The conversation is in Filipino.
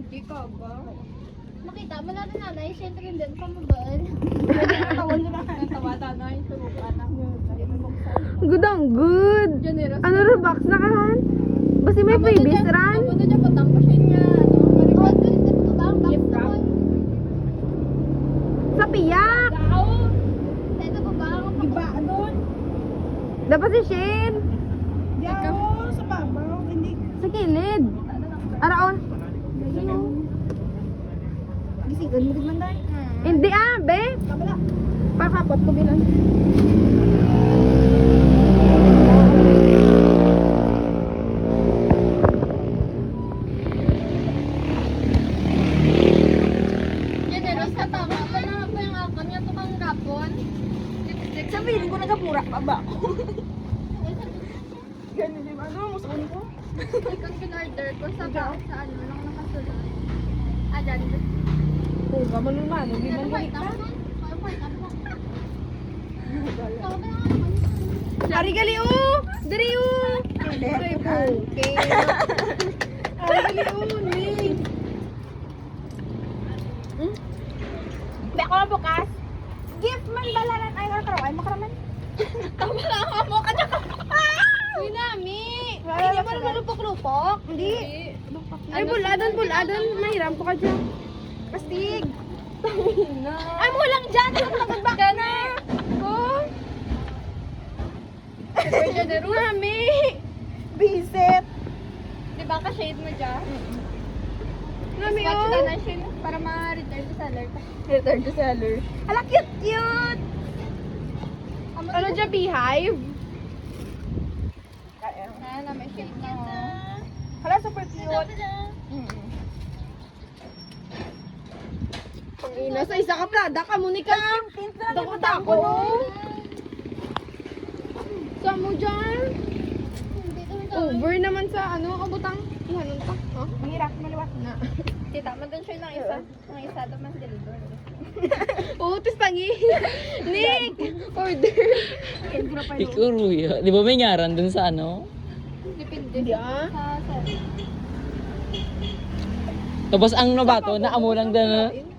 Hindi ka ba? Makita mo natin nanay, siyempre din pa mabal. Tawan nyo lang. Tawata na yung turupa na. Good ang good. Generous. Ano rin box na karan? Basta may freebies ran. Amo na dyan, patang pa siya nga. Oh, good. Ito ba ang box Gift ko? wrap. Sa piyak. Ito ba ba ang Iba doon. Dapat si Shane. Di ako sa babaw. Hindi. Sa kilid. Araon. Gisigan mo din man dahil. Hindi be. Kabala. Pakapot ko bilang. generous ka tama pa na pa yung akon niya tukang rapon. Sabihin ko nagapura pa ba ako? Ganun yung ano, musuon ko. Ikang in-order ko sa box sa ano lang nakasulat. Ah, dyan. Kung ka manumano, hindi Pero man white ganit ako. ka. Pero white ako. Sabi na naman. Ari gali Dari Ay, Okay. Ay, ni. Be ako ang bukas. Gift man balaran ay karaway makaraman. Tama lang mo ka dyan. Uy, nami. Hindi mo naman lupok-lupok. Hindi. Ay, buladon. Mahiram po ka dyan. Pastig. Ay, mo lang dyan. Magback ka na. Oh. Super generous. Mami. Bisit. Diba ka-shade mo dyan? Mami, Watch ka oh. na siya para ma-return to seller ka. Return to seller. Ala, cute. Ano dyan, beehive? Ayan na, may shade na. Hala, super cute. Pangina, sa isa ka plada ka, Monica. Dako. Sa mo dyan. Over naman sa ano, ang butang. Ihanon ka. Oh. Hirap, maliwat na. Kita mo dun siya ng isa. Ang isa naman deliver. Oh, tis tangi. Nick! Order. Ikaw, Ruya. Di ba may ngaran dun sa ano? Depende Yeah. sa seller. Tapos ang nabato, naamo lang din.